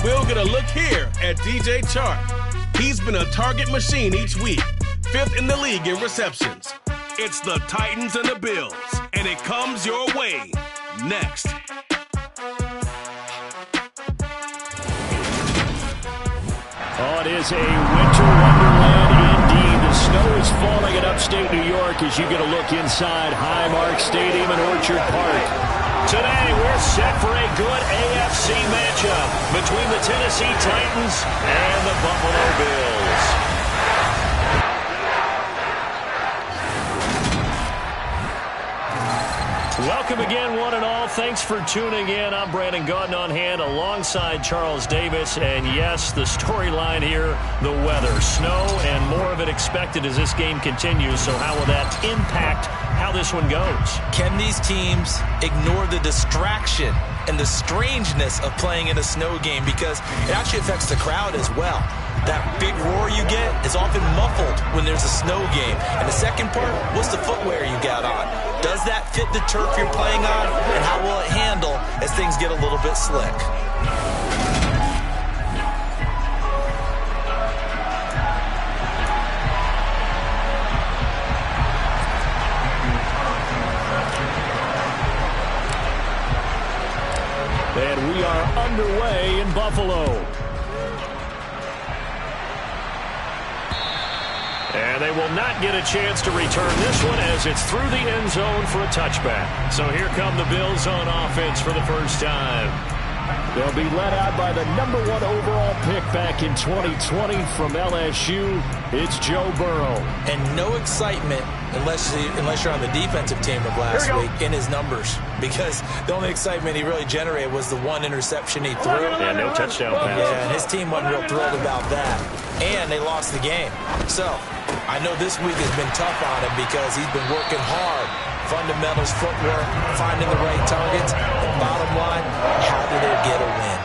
And we'll get a look here at DJ Chark. He's been a target machine each week, 5th in the league in receptions. It's the Titans and the Bills, and it comes your way next. Oh, it is a winter wonderland indeed. The snow is falling in upstate New York as you get a look inside Highmark Stadium in Orchard Park. Today, we're set for a good AFC matchup between the Tennessee Titans and the Buffalo Bills. Welcome again, one and all. Thanks for tuning in. I'm Brandon Gaudin on hand alongside Charles Davis. And yes, the storyline here, the weather. Snow and more of it expected as this game continues. So how will that impact how this one goes? Can these teams ignore the distraction and the strangeness of playing in a snow game? Because it actually affects the crowd as well. That big roar you get is often muffled when there's a snow game. And the second part, what's the footwear you got on? Does that fit the turf you're playing on? And how will it handle as things get a little bit slick? And we are underway in Buffalo. And they will not get a chance to return this one as it's through the end zone for a touchback. So here come the Bills on offense for the first time. They'll be led out by the #1 overall pick back in 2020 from LSU. It's Joe Burrow. And no excitement unless you're on the defensive team of last week in his numbers. Because the only excitement he really generated was the one interception he threw. Yeah, no touchdown pass. Yeah, and his team wasn't real thrilled about that. And they lost the game. So I know this week has been tough on him because he's been working hard. Fundamentals, footwork, finding the right targets. And bottom line, how did they get a win?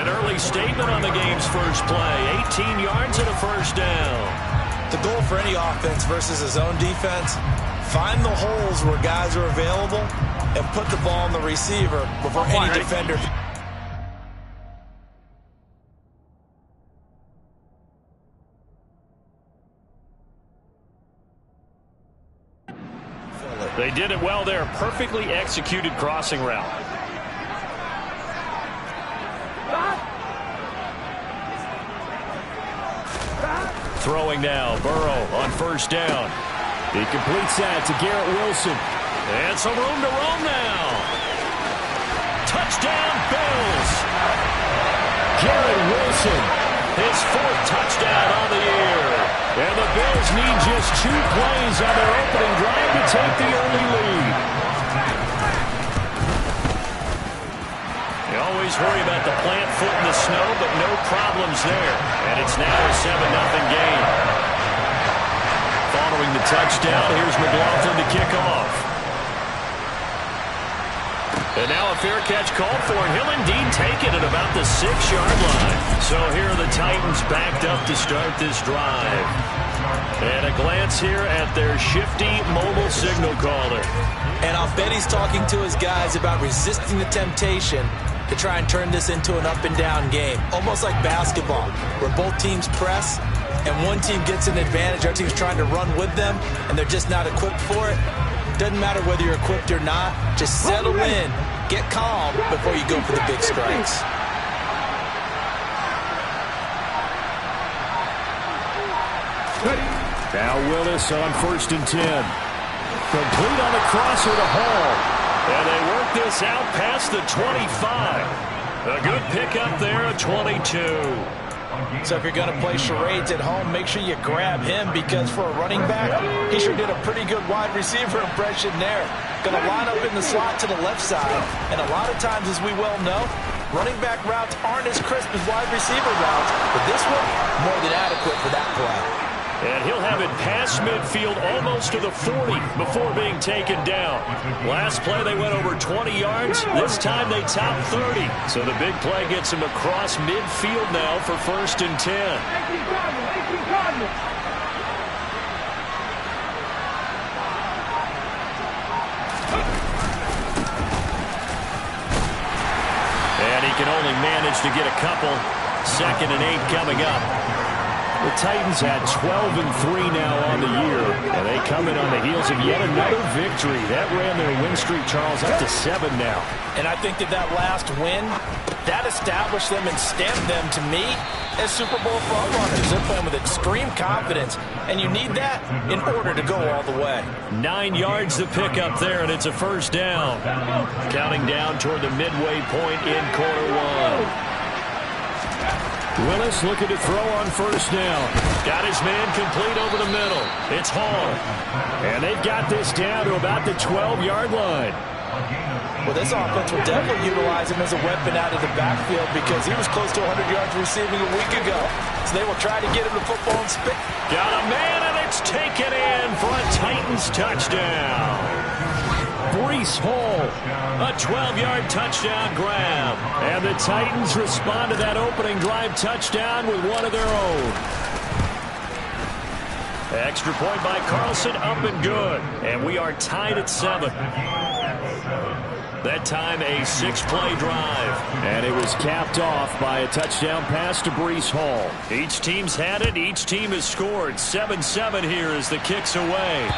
An early statement on the game's first play. 18 yards and a first down. The goal for any offense versus his own defense, find the holes where guys are available and put the ball on the receiver before any defender. They did it well there. Perfectly executed crossing route. Throwing now. Burrow on first down. He completes that to Garrett Wilson. And some room to roam now. Touchdown, Bills. Garrett Wilson, his 4th touchdown on the year. And the Bills need just 2 plays on their opening drive to take the early lead. You always worry about the plant foot in the snow, but no problems there. And it's now a 7-0 game. Following the touchdown, here's McLaughlin to kick off. And now a fair catch called for. He'll indeed take it at about the 6-yard line. So here are the Titans backed up to start this drive. And a glance here at their shifty mobile signal caller. And I'll bet he's talking to his guys about resisting the temptation to try and turn this into an up-and-down game. Almost like basketball, where both teams press, and one team gets an advantage, the other team's trying to run with them, and they're just not equipped for it. Doesn't matter whether you're equipped or not. Just settle in, get calm before you go for the big strikes. Now Willis on 1st and 10. Complete on the crosser to Hall. And they work this out past the 25. A good pickup there at 22. So if you're going to play charades at home, make sure you grab him, because for a running back, he sure did a pretty good wide receiver impression there. Going to line up in the slot to the left side. And a lot of times, as we well know, running back routes aren't as crisp as wide receiver routes. But this one, more than adequate for that play. And he'll have it past midfield almost to the 40 before being taken down. Last play they went over 20 yards. This time they top 30. So the big play gets him across midfield now for 1st and 10. And he can only manage to get a couple. 2nd and 8 coming up. The Titans had 12-3 now on the year, and they come in on the heels of yet another victory. That ran their win streak, Charles, up to 7 now. And I think that last win, that established them and stamped them, to me, as Super Bowl frontrunners. They're playing with extreme confidence, and you need that in order to go all the way. 9 yards to pick up there, and it's a first down. Counting down toward the midway point in quarter 1. Willis looking to throw on first down. Got his man complete over the middle. It's Hall. And they've got this down to about the 12-yard line. Well, this offense will definitely utilize him as a weapon out of the backfield because he was close to 100 yards receiving a week ago. So they will try to get him the football and spit. Got a man, and it's taken in for a Titans touchdown. Breece Hall, a 12-yard touchdown grab. And the Titans respond to that opening drive touchdown with one of their own. Extra point by Carlson, up and good. And we are tied at 7. That time a 6-play drive. And it was capped off by a touchdown pass to Breece Hall. Each team's had it. Each team has scored. 7-7 here as the kick's away.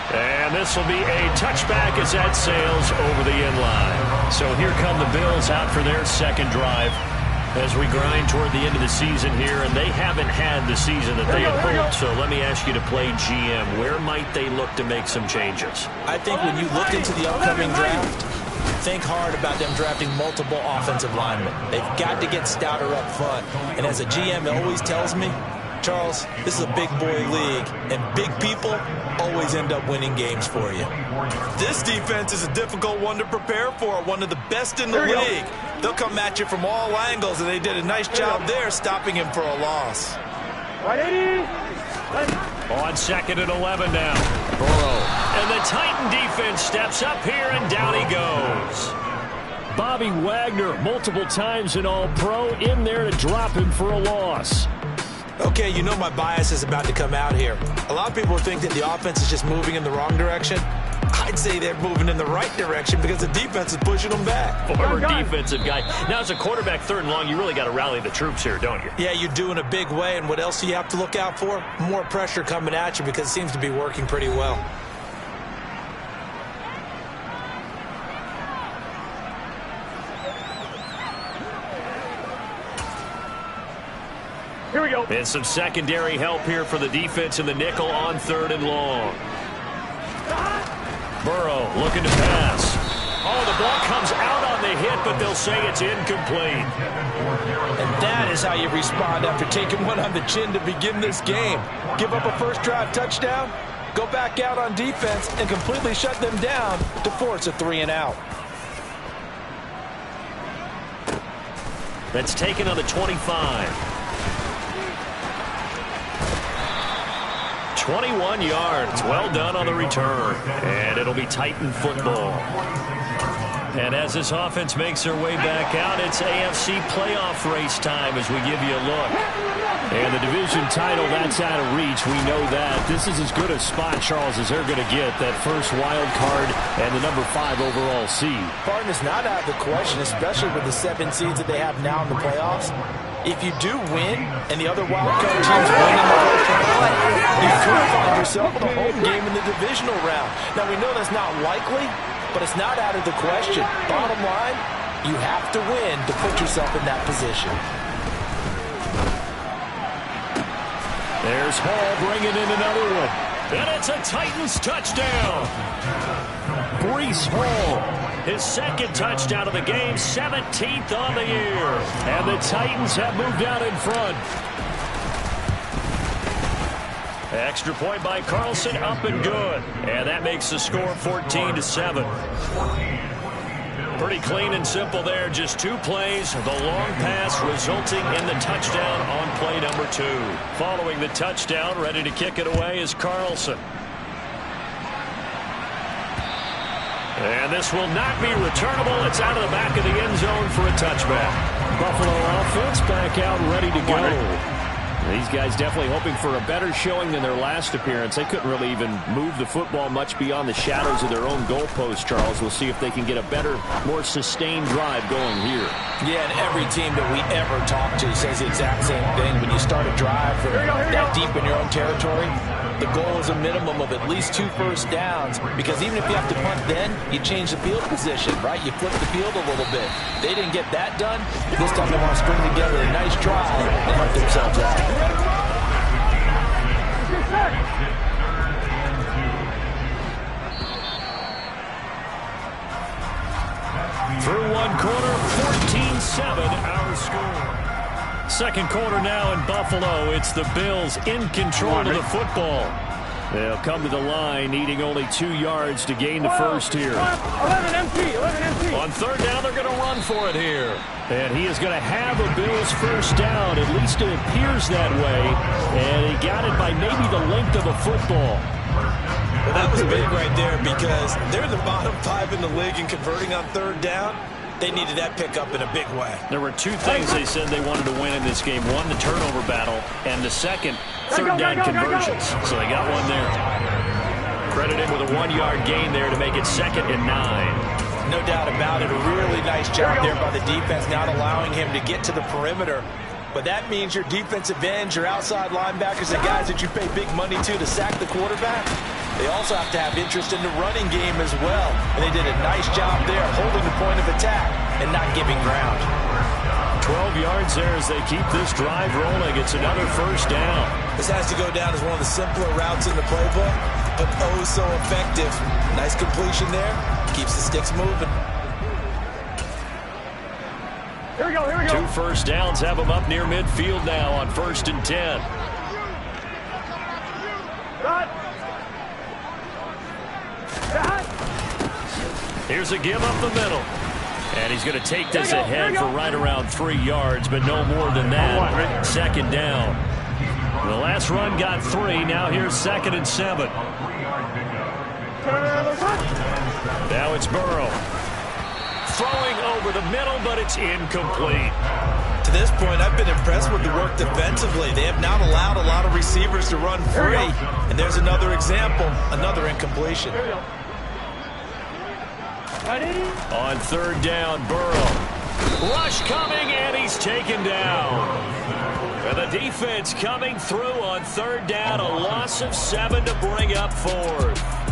And this will be a touchback as that sails over the inline. So here come the Bills out for their second drive as we grind toward the end of the season here, and they haven't had the season that they had hoped. So let me ask you to play GM. Where might they look to make some changes? I think when you look into the upcoming draft, think hard about them drafting multiple offensive linemen. They've got to get stouter up front. And as a GM always tells me, Charles, this is a big boy league, and big people always end up winning games for you. This defense is a difficult one to prepare for, one of the best in the league. They'll come at you from all angles, and they did a nice job there stopping him for a loss. On 2nd and 11 now. Burrow. And the Titan defense steps up here, and down he goes. Bobby Wagner, multiple times an All-Pro, in there to drop him for a loss. Okay, you know my bias is about to come out here. A lot of people think that the offense is just moving in the wrong direction. I'd say they're moving in the right direction because the defense is pushing them back. Former defensive guy. Now, as a quarterback 3rd and long, you really got to rally the troops here, don't you? Yeah, you do in a big way. And what else do you have to look out for? More pressure coming at you because it seems to be working pretty well. Here we go. And some secondary help here for the defense in the nickel on 3rd and long. Burrow looking to pass. Oh, the ball comes out on the hit, but they'll say it's incomplete. And that is how you respond after taking one on the chin to begin this game. Give up a first drive touchdown, go back out on defense, and completely shut them down to force a 3-and-out. That's taken on the 25. 21 yards. Well done on the return. And it'll be Titan football. And as this offense makes their way back out, it's AFC playoff race time as we give you a look. And the division title, that's out of reach. We know that. This is as good a spot, Charles, as they're going to get. That first wild card and the number 5 overall seed. Pardon is not out of the question, especially with the 7 seeds that they have now in the playoffs. If you do win and the other wild card teams win in the first round, you could find yourself with a home game in the divisional round. Now, we know that's not likely, but it's not out of the question. Bottom line, you have to win to put yourself in that position. There's Hall bringing in another one. And it's a Titans touchdown. Breece Hall, his 2nd touchdown of the game, 17th on the year. And the Titans have moved out in front. Extra point by Carlson, up and good. And that makes the score 14-7. Pretty clean and simple there. Just 2 plays. The long pass resulting in the touchdown on play number 2. Following the touchdown, ready to kick it away is Carlson. And this will not be returnable. It's out of the back of the end zone for a touchback. Buffalo offense back out ready to go. These guys definitely hoping for a better showing than their last appearance. They couldn't really even move the football much beyond the shadows of their own goalpost, Charles. We'll see if they can get a better, more sustained drive going here. Yeah, and every team that we ever talk to says the exact same thing. When you start a drive from that deep in your own territory, the goal is a minimum of at least 2 first downs, because even if you have to punt then, you change the field position, right? You flip the field a little bit. They didn't get that done. This time they want to string together a nice drive and help themselves out. Through one quarter, 14-7 our score. Second quarter now in Buffalo. It's the Bills in control of the football. They'll come to the line needing only 2 yards to gain the first here. 11 empty. On third down, they're going to run for it here. And he is going to have a Bills first down. At least it appears that way. And he got it by maybe the length of a football. Well, that was big right there, because they're the bottom 5 in the league in converting on third down. They needed that pickup in a big way. There were 2 things they said they wanted to win in this game. One, the turnover battle, and the second, third down conversions. So they got one there. Credit him with a 1-yard gain there to make it 2nd and 9. No doubt about it. A really nice job there by the defense, not allowing him to get to the perimeter. But that means your defensive ends, your outside linebackers, the guys that you pay big money to sack the quarterback, they also have to have interest in the running game as well. And they did a nice job there holding the point of attack and not giving ground. 12 yards there as they keep this drive rolling. It's another first down. This has to go down as one of the simpler routes in the playbook, but oh so effective. Nice completion there. Keeps the sticks moving. Here we go. 2 first downs have them up near midfield now on 1st and 10. Here's a give up the middle. And he's going to take this ahead for right around 3 yards, but no more than that. 2nd down. The last run got 3. Now here's 2nd and 7. Now it's Burrow. Throwing over the middle, but it's incomplete. To this point, I've been impressed with the work defensively. They have not allowed a lot of receivers to run free. And there's another example, another incompletion. On 3rd down, Burrow. Rush coming, and he's taken down. And the defense coming through on 3rd down. A loss of 7 to bring up 4th.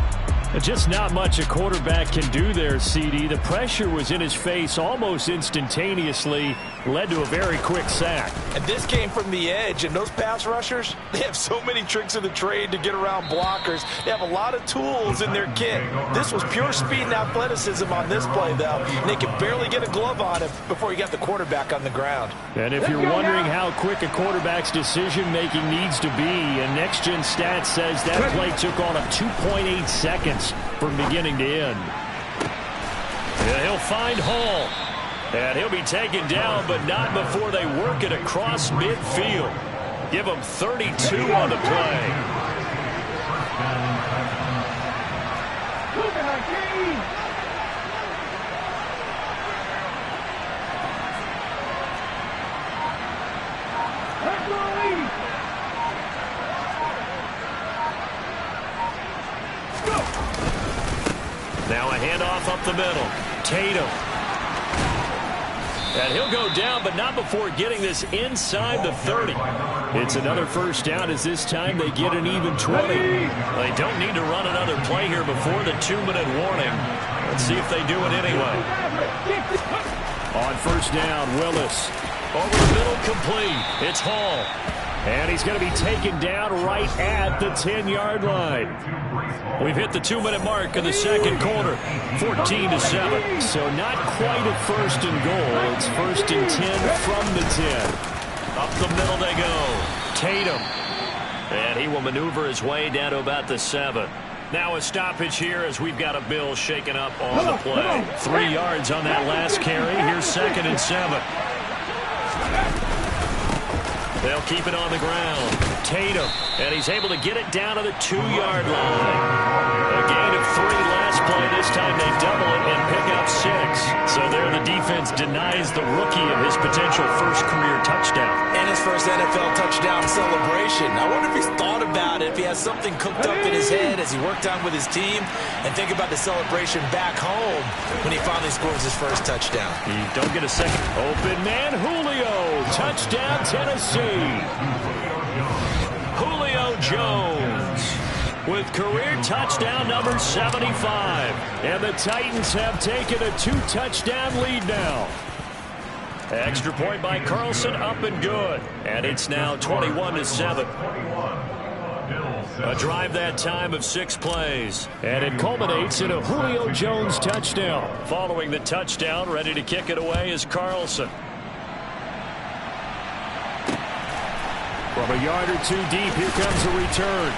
Just not much a quarterback can do there, CD. The pressure was in his face almost instantaneously. Led to a very quick sack. And this came from the edge, and those pass rushers, they have so many tricks of the trade to get around blockers. They have a lot of tools in their kit. This was pure speed and athleticism on this play, though. And they could barely get a glove on him before he got the quarterback on the ground. And if you're wondering how quick a quarterback's decision-making needs to be, and Next Gen Stats says that play took on 2.8 seconds from beginning to end. Yeah, he'll find Hall. And he'll be taken down, but not before they work it across midfield. Give him 32 on the play. Now a handoff up the middle. Tatum. And he'll go down, but not before getting this inside the 30. It's another first down as this time they get an even 20. They don't need to run another play here before the 2-minute warning. Let's see if they do it anyway. On first down, Willis. Over the middle, complete. It's Hall. And he's going to be taken down right at the 10-yard line. We've hit the 2-minute mark in the second quarter. 14-7. So not quite a 1st and goal. It's 1st and 10 from the 10. Up the middle they go. Tatum. And he will maneuver his way down to about the 7. Now a stoppage here as we've got a Bill shaken up on the play. 3 yards on that last carry. Here's 2nd and 7. They'll keep it on the ground. Tatum, and he's able to get it down to the 2-yard line. A gain of 3 last play. This time they double it and pick up 6. So there the defense denies the rookie of his potential first career touchdown. And his first famous NFL touchdown celebration. I wonder if he's thought about it, if he has something cooked up in his head as he worked on with his team, and think about the celebration back home when he finally scores his first touchdown. You don't get a second. Open man, Julio. Touchdown, Tennessee. Julio Jones with career touchdown number 75. And the Titans have taken a 2-touchdown lead now. Extra point by Carlson, up and good. And it's now 21-7. A drive that time of 6 plays. And it culminates in a Julio Jones touchdown. Following the touchdown, ready to kick it away is Carlson. From a yard or two deep, here comes the return.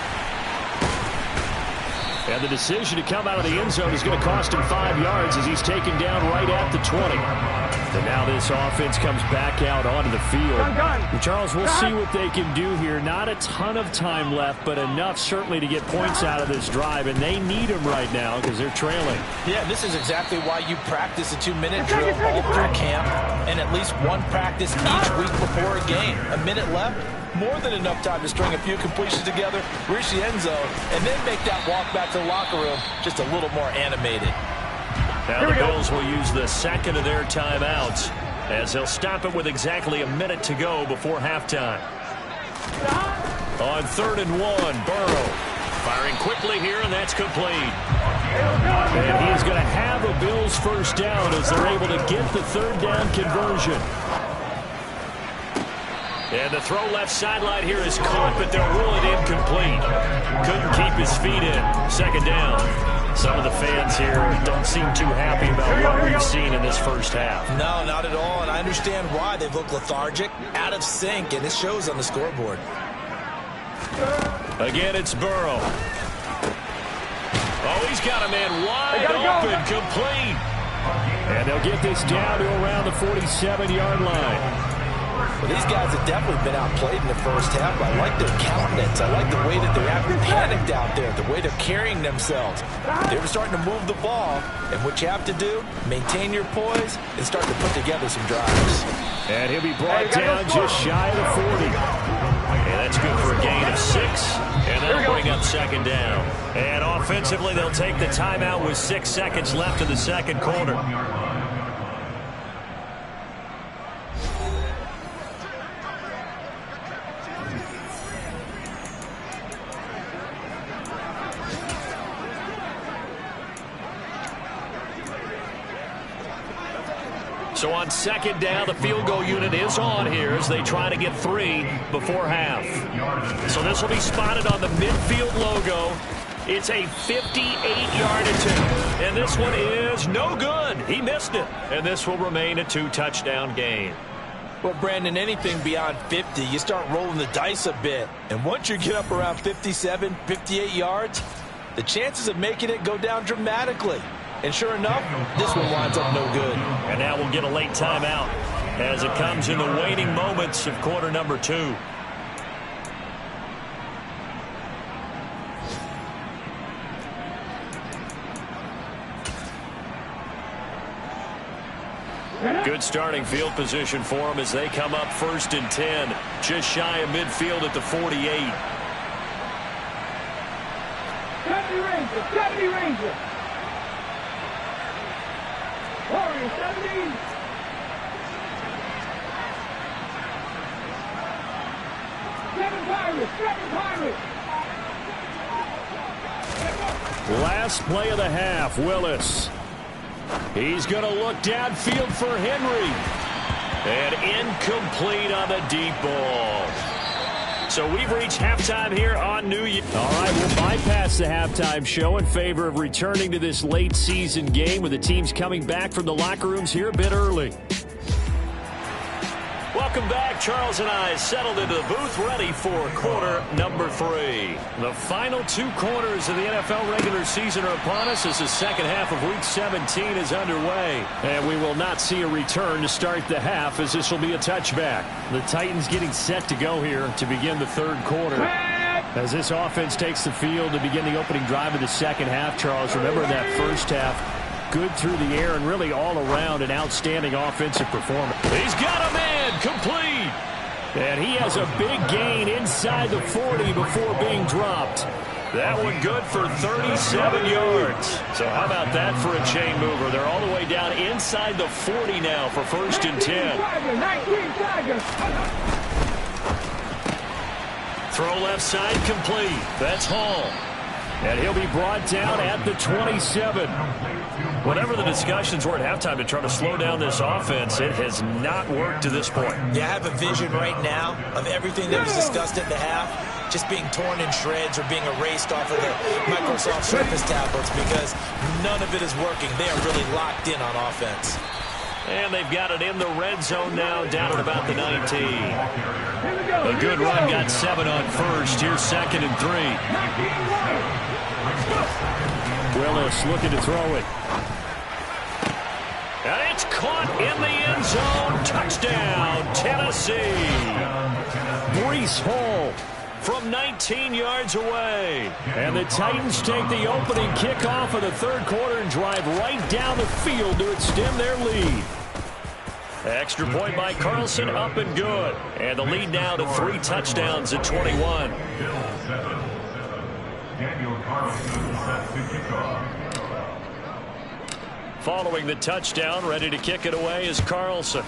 And the decision to come out of the end zone is going to cost him 5 yards as he's taken down right at the 20. And now this offense comes back out onto the field. And Charles, we'll see what they can do here. Not a ton of time left, but enough certainly to get points out of this drive. And they need them right now because they're trailing. Yeah, this is exactly why you practice a 2-minute drill all through camp and at least one practice each week before a game. A minute left, more than enough time to string a few completions together, reach the end zone, and then make that walk back to the locker room just a little more animated. Now the Bills will use the second of their timeouts as they'll stop it with exactly a minute to go before halftime. On 3rd and 1, Burrow firing quickly here, and that's complete. And he is going to have a Bills first down as they're able to get the 3rd down conversion. And the throw left sideline here is caught, but they'll rule it incomplete. Couldn't keep his feet in. 2nd down. Some of the fans here don't seem too happy about what we've seen in this first half. No, not at all, and I understand why. They look lethargic, out of sync, and it shows on the scoreboard. Again, it's Burrow. Oh, he's got a man wide open, complete. And they'll get this down to around the 47-yard line. Well, these guys have definitely been outplayed in the first half. I like their countenance. I like the way that they're acting panicked out there, the way they're carrying themselves. They're starting to move the ball, and what you have to do, maintain your poise and start to put together some drives. And he'll be brought down just shy of the 40. And that's good for a gain of 6. And that'll bring up 2nd down. And offensively, they'll take the timeout with 6 seconds left in the second quarter. So on 2nd down, the field goal unit is on here as they try to get 3 before half. So this will be spotted on the midfield logo. It's a 58-yard attempt. And this one is no good. He missed it. And this will remain a 2-touchdown game. Well, Brandon, anything beyond 50, you start rolling the dice a bit. And once you get up around 57, 58 yards, the chances of making it go down dramatically. And sure enough, this one winds up no good. And now we'll get a late timeout as it comes in the waning moments of quarter number 2. Good starting field position for them as they come up 1st and 10. Just shy of midfield at the 48. Got to be Ranger. Warrior 70. Seven Pirates. Last play of the half, Willis. He's going to look downfield for Henry. And incomplete on the deep ball. So we've reached halftime here on New Year. All right, we'll bypass the halftime show in favor of returning to this late season game with the teams coming back from the locker rooms here a bit early. Welcome back. Charles and I settled into the booth ready for quarter number 3. The final 2 quarters of the NFL regular season are upon us as the second half of Week 17 is underway. And we will not see a return to start the half as this will be a touchback. The Titans getting set to go here to begin the 3rd quarter. As this offense takes the field to begin the opening drive of the second half, Charles, remember that first half. Good through the air and really all around an outstanding offensive performance. He's got a man complete. And he has a big gain inside the 40 before being dropped. That one good for 37 yards. So how about that for a chain mover? They're all the way down inside the 40 now for 1st and 10. Throw left side complete. That's Hall. And he'll be brought down at the 27. Whatever the discussions were at halftime to try to slow down this offense, it has not worked to this point. Yeah, I have a vision right now of everything that was discussed at the half just being torn in shreds or being erased off of the Microsoft Surface tablets because none of it is working. They are really locked in on offense. And they've got it in the red zone now, down at about the 19. A good run, got 7 on first. Here's 2nd and 3. Willis looking to throw it. And it's caught in the end zone. Touchdown, Tennessee. Breece Hall from 19 yards away. And the Titans take the opening kickoff of the 3rd quarter and drive right down the field to extend their lead. Extra point by Carlson, up and good. And the lead now to 3 touchdowns at 21. Following the touchdown, ready to kick it away is Carlson.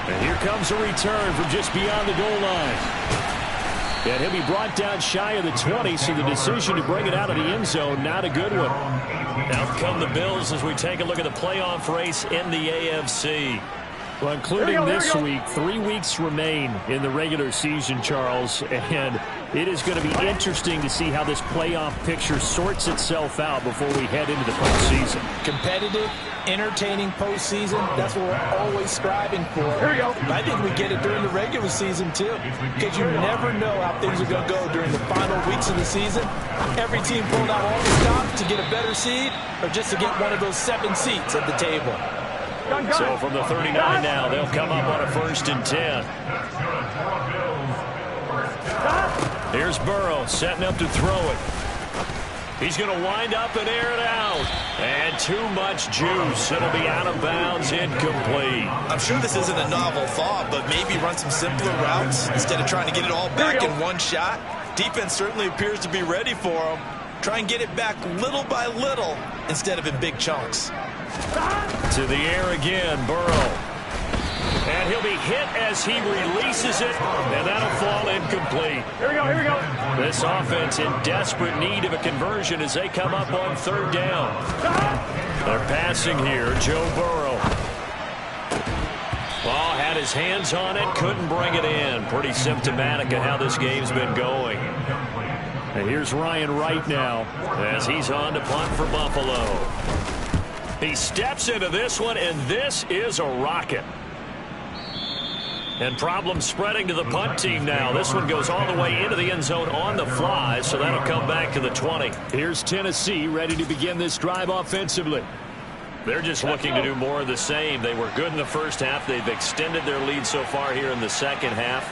And here comes a return from just beyond the goal line. And he'll be brought down shy of the 20, so the decision to bring it out of the end zone, not a good one. Out come the Bills as we take a look at the playoff race in the AFC. Well, including this week, 3 weeks remain in the regular season, Charles, and it is going to be interesting to see how this playoff picture sorts itself out before we head into the postseason. Competitive, entertaining postseason, that's what we're always striving for. Here we go. I think we get it during the regular season, too, because you never know how things are going to go during the final weeks of the season. Every team pulling out all the stops to get a better seed or just to get one of those 7 seats at the table. So from the 39 now, they'll come up on a 1st and 10. Here's Burrow setting up to throw it. He's going to wind up and air it out. And too much juice. It'll be out of bounds, incomplete. I'm sure this isn't a novel thought, but maybe run some simpler routes instead of trying to get it all back in one shot. Defense certainly appears to be ready for him. Try and get it back little by little instead of in big chunks. To the air again, Burrow. And he'll be hit as he releases it, and that'll fall incomplete. Here we go, here we go. This offense in desperate need of a conversion as they come up on 3rd down. They're passing here, Joe Burrow. Ball had his hands on it, couldn't bring it in. Pretty symptomatic of how this game's been going. And here's Ryan Wright now as he's on to punt for Buffalo. He steps into this one, and this is a rocket. And problems spreading to the punt team now. This one goes all the way into the end zone on the fly, so that'll come back to the 20. Here's Tennessee ready to begin this drive offensively. They're just looking to do more of the same. They were good in the first half. They've extended their lead so far here in the second half.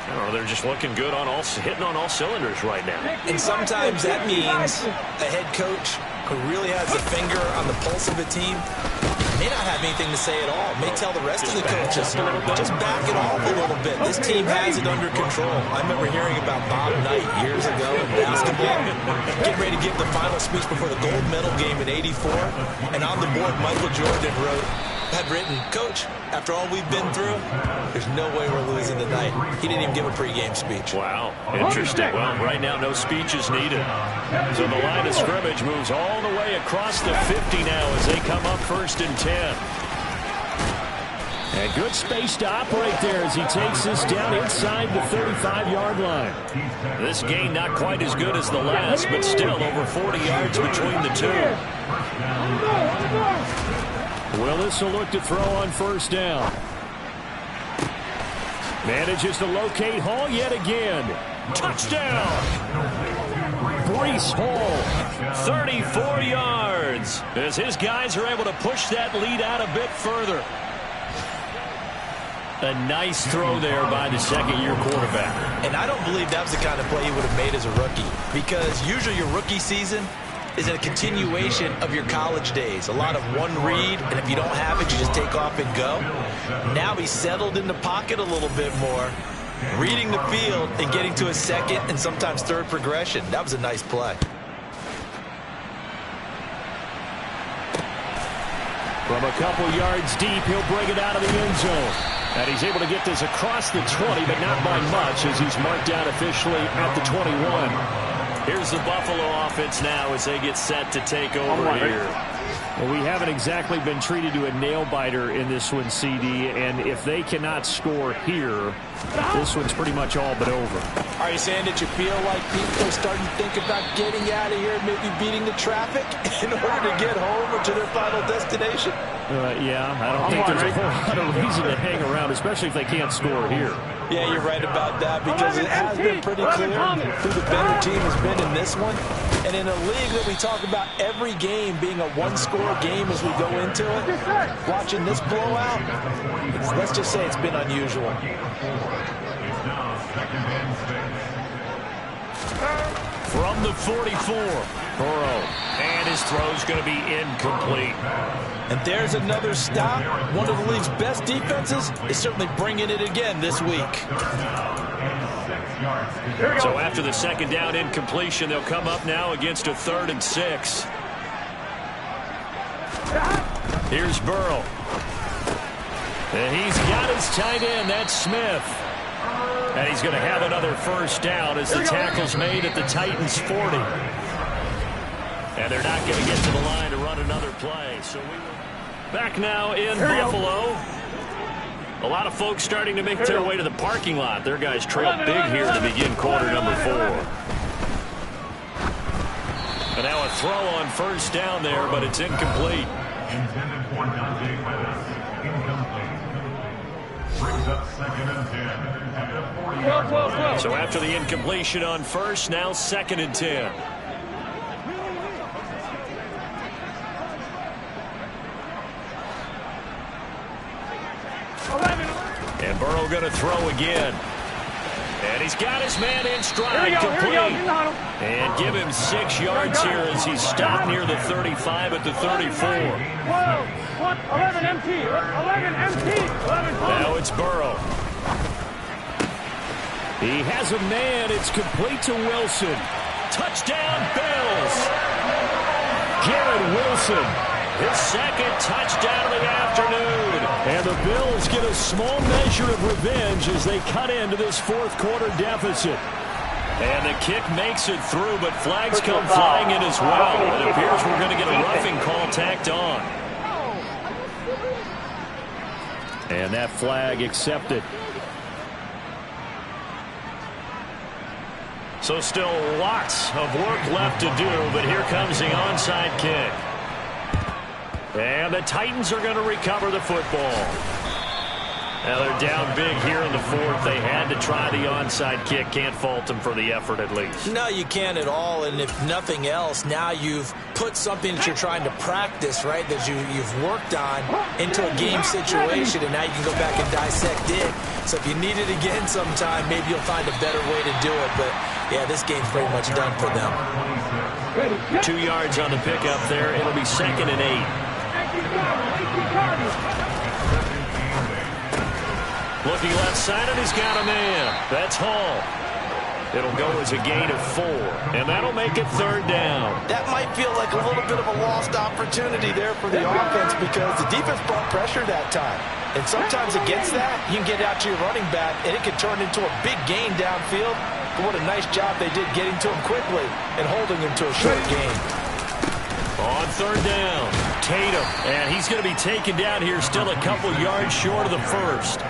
I don't know, they're just looking good on hitting on all cylinders right now. And sometimes that means a head coach who really has a finger on the pulse of a team may not have anything to say at all. May tell the rest of the coaches, just back it off a little bit. This team has it under control. I remember hearing about Bob Knight years ago in basketball, getting ready to give the final speech before the gold medal game in '84, and on the board Michael Jordan had written, "Coach, after all we've been through, there's no way we're losing tonight." He didn't even give a pregame speech. Wow, interesting. Well, right now no speech is needed. So the line of scrimmage moves all the way across the 50 now as they come up 1st and 10. And good space to operate there as he takes this down inside the 35-yard line. This gain not quite as good as the last, but still over 40 yards between the two. Willis will look to throw on 1st down. Manages to locate Hall yet again. Touchdown! Breece Hall, 34 yards, as his guys are able to push that lead out a bit further. A nice throw there by the 2nd-year quarterback. And I don't believe that was the kind of play he would have made as a rookie, because usually your rookie season, is a continuation of your college days. A lot of one read, and if you don't have it, you just take off and go. Now he's settled in the pocket a little bit more, reading the field and getting to his second and sometimes third progression. That was a nice play. From a couple yards deep, he'll bring it out of the end zone. And he's able to get this across the 20, but not by much, as he's marked down officially at the 21. Here's the Buffalo offense now as they get set to take over here. Well, we haven't exactly been treated to a nail-biter in this one, CD, and if they cannot score here, this one's pretty much all but over. Are you saying that you feel like people are starting to think about getting out of here and maybe beating the traffic in order to get home or to their final destination? Yeah, I don't think there's a whole lot of reason to hang around, especially if they can't score here. Yeah, you're right about that, because it has been pretty clear who the better team has been in this one. And in a league that we talk about every game being a one-score game as we go into it, watching this blowout, let's just say it's been unusual. From the 44, Burrow, and his throw's going to be incomplete. And there's another stop. One of the league's best defenses is certainly bringing it again this week. So after the second down incompletion, they'll come up now against a 3rd and 6. Here's Burrow. And he's got his tight end. That's Smith. And he's going to have another first down as the tackle's made at the Titans' 40. And they're not going to get to the line to run another play. So back now in Buffalo. A lot of folks starting to make their way to the parking lot. Their guys trail big here to begin quarter number 4. And now a throw on first down there, but it's incomplete. Intended for Dante Pettis. Incomplete. Brings up 2nd and 10. At the 40-yard line. So after the incompletion on first, now 2nd and 10. And Burrow going to throw again. And he's got his man in stride, complete. And give him 6 yards here as he's stopped near the 35 at the 34. 11 empty. 11 empty. 11 now it's Burrow. He has a man. It's complete to Wilson. Touchdown, Bills. Garrett Wilson, his 2nd touchdown of the afternoon. And the Bills get a small measure of revenge as they cut into this 4th quarter deficit. And the kick makes it through, but flags come flying in as well. It appears we're going to get a roughing call tacked on. And that flag accepted. So still lots of work left to do, but here comes the onside kick. And the Titans are going to recover the football. Now they're down big here in the 4th. They had to try the onside kick. Can't fault them for the effort at least. No, you can't at all. And if nothing else, now you've put something that you're trying to practice, right, that you've worked on into a game situation, and now you can go back and dissect it. So if you need it again sometime, maybe you'll find a better way to do it. But, yeah, this game's pretty much done for them. 2 yards on the pickup there. It'll be 2nd and 8. Looking left side, and he's got a man. That's Hall. It'll go as a gain of 4, and that'll make it 3rd down. That might feel like a little bit of a lost opportunity there for the offense, because the defense brought pressure that time. And sometimes against that, you can get out to your running back, and it can turn into a big gain downfield. But what a nice job they did getting to him quickly and holding him to a short gain. On 3rd down, Tatum, and he's going to be taken down here, still a couple yards short of the 1st.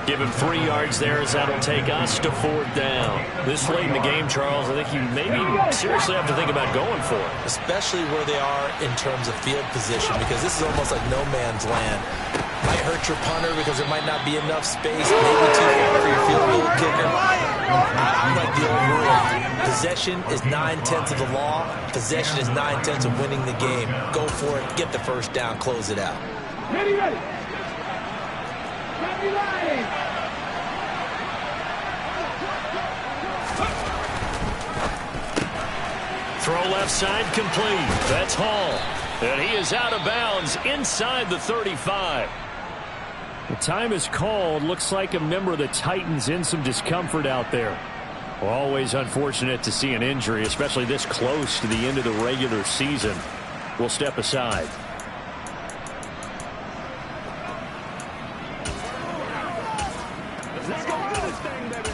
Give him 3 yards there, as that'll take us to 4th down. This late in the game, Charles, I think you maybe seriously have to think about going for it. Especially where they are in terms of field position, because this is almost like no man's land. Might hurt your punter because there might not be enough space, maybe too far for your field goal kicker. I like the old rule. Possession is 9/10 of the law. Possession is 9/10 of winning the game. Go for it, get the first down, close it out. Ready. Ready, line. Throw left side complete. That's Hall. And he is out of bounds inside the 35. The time is called. Looks like a member of the Titans in some discomfort out there. Well, always unfortunate to see an injury, especially this close to the end of the regular season. We'll step aside. Let's go do this thing, baby.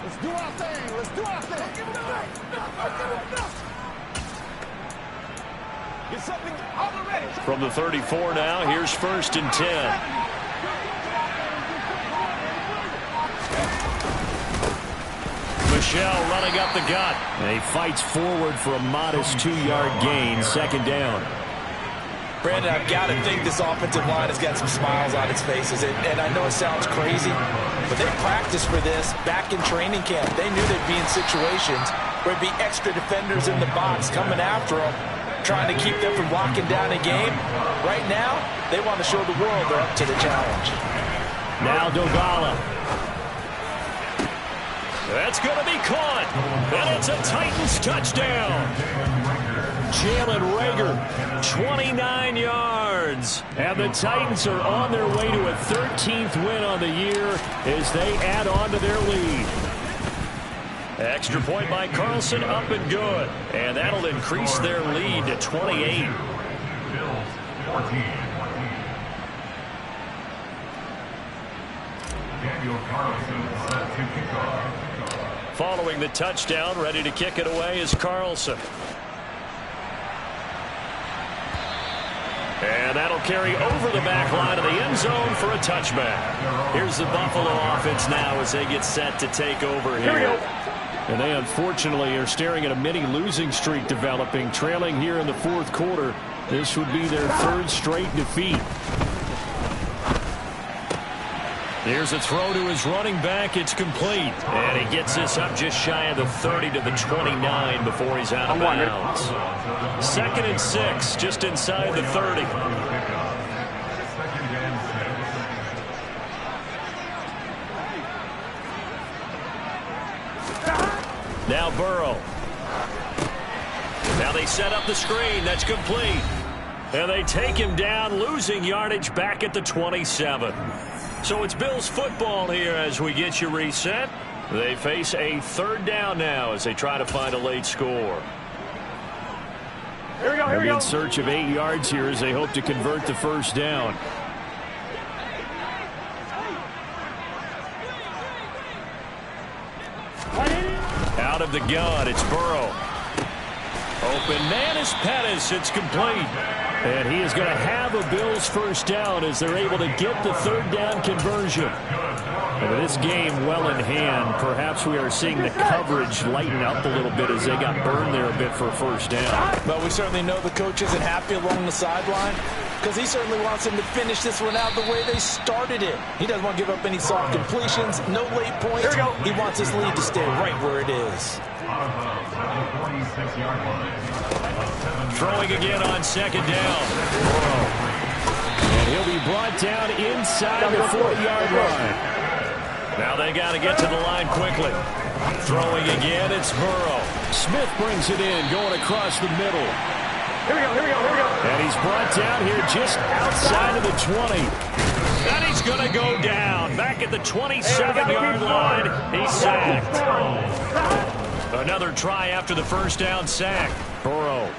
Let's do our thing. Let's do our thing. Give it up. Get something all ready. From the 34 now, here's 1st and 10. Michelle running up the gut. And he fights forward for a modest 2-yard gain, 2nd down. Brandon, I've got to think this offensive line has got some smiles on its faces. And I know it sounds crazy, but they practiced for this back in training camp. They knew they'd be in situations where it'd be extra defenders in the box coming after them, trying to keep them from locking down a game. Right now, they want to show the world they're up to the challenge. Now Dogala. That's going to be caught. And it's a Titans touchdown. Jalen Reagor, 29 yards. And the Titans are on their way to a 13th win on the year as they add on to their lead. Extra point by Carlson, up and good. And that'll increase their lead to 28. Bills 14. Daniel Carlson set to kick off. Following the touchdown, ready to kick it away is Carlson. And that'll carry over the back line of the end zone for a touchback. Here's the Buffalo offense now as they get set to take over here. And they unfortunately are staring at a mini losing streak developing, trailing here in the 4th quarter. This would be their 3rd straight defeat. Here's a throw to his running back. It's complete. And he gets this up just shy of the 30 to the 29 before he's out of bounds. 2nd and 6, just inside the 30. Now Burrow. Now they set up the screen. That's complete. And they take him down, losing yardage back at the 27. So it's Bills football here as we get you reset. They face a 3rd down now as they try to find a late score. Here we go. They're in search of 8 yards here as they hope to convert the 1st down. Out of the gun, it's Burrow. Open man is Pettis. It's complete. And he is going to have a Bills 1st down as they're able to get the 3rd down conversion. And with this game well in hand, perhaps we are seeing the coverage lighten up a little bit as they got burned there a bit for a 1st down. But we certainly know the coach isn't happy along the sideline because he certainly wants them to finish this one out the way they started it. He doesn't want to give up any soft completions, no late points. He wants his lead to stay right where it is. Throwing again on 2nd down. Burrow. And he'll be brought down inside the 40-yard line. Now they got to get to the line quickly. Throwing again, it's Burrow. Smith brings it in, going across the middle. Here we go. And he's brought down here just outside of the 20. And he's going to go down. Back at the 27-yard line, he's sacked. Another try after the 1st down sack. Burrow.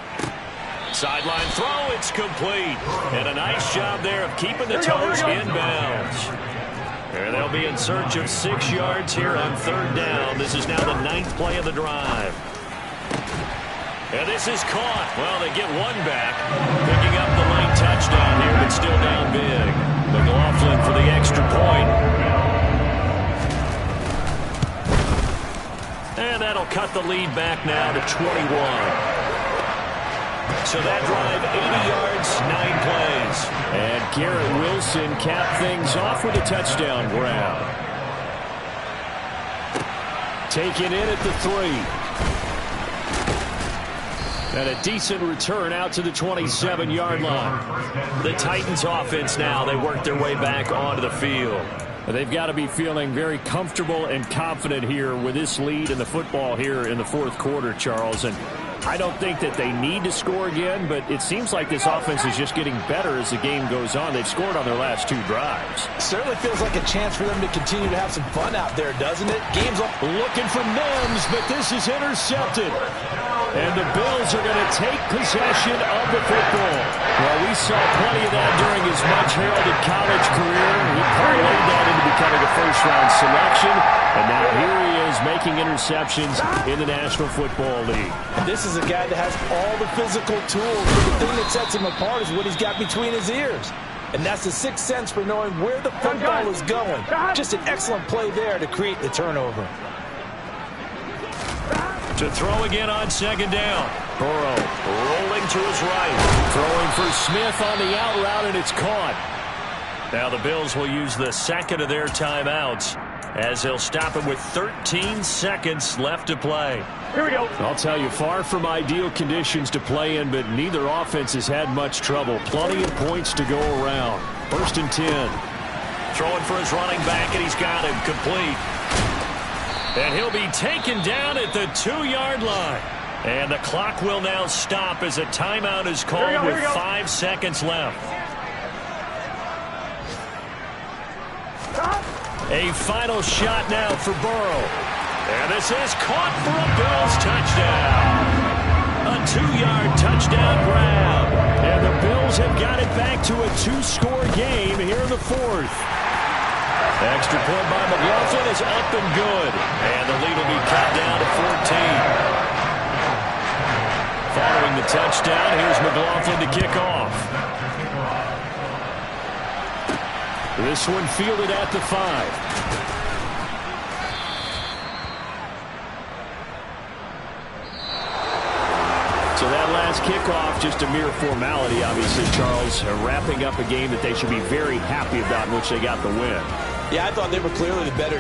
Sideline throw, it's complete. And a nice job there of keeping the toes inbounds. And they'll be in search of 6 yards here on 3rd down. This is now the 9th play of the drive. And this is caught. Well, they get one back. Picking up the late touchdown here, but still down big. McLaughlin for the extra point. And that'll cut the lead back now to 21. So that drive, 80 yards, 9 plays. And Garrett Wilson capped things off with a touchdown grab. Taken in at the 3. And a decent return out to the 27-yard line. The Titans offense now, they work their way back onto the field. They've got to be feeling very comfortable and confident here with this lead in the football here in the fourth quarter, Charles. And I don't think that they need to score again, but it seems like this offense is just getting better as the game goes on. They've scored on their last 2 drives. Certainly feels like a chance for them to continue to have some fun out there, doesn't it? Game's looking for Mims, but this is intercepted. And the Bills are going to take possession of the football. Well, we saw plenty of that during his much-heralded college career. He parlayed that into becoming a first-round selection. And now here he is making interceptions in the National Football League. And this is a guy that has all the physical tools, but the thing that sets him apart is what he's got between his ears. And that's the sixth sense for knowing where the football is going. Just an excellent play there to create the turnover. To throw again on second down. Burrow rolling to his right. Throwing for Smith on the out route, and it's caught. Now the Bills will use the second of their timeouts as they'll stop it with 13 seconds left to play. Here we go. I'll tell you, far from ideal conditions to play in, but neither offense has had much trouble. Plenty of points to go around. 1st and 10. Throwing for his running back, and he's got him complete. And he'll be taken down at the 2-yard line. And the clock will now stop as a timeout is called with 5 seconds left. A final shot now for Burrow. And this is caught for a Bills touchdown. A 2-yard touchdown grab. And the Bills have got it back to a 2-score game here in the fourth. Extra point by McLaughlin is up and good. And the lead will be cut down to 14. Following the touchdown, here's McLaughlin to kick off. This one fielded at the 5. So that last kickoff, just a mere formality, obviously, Charles, wrapping up a game that they should be very happy about in which they got the win. Yeah, I thought they were clearly the better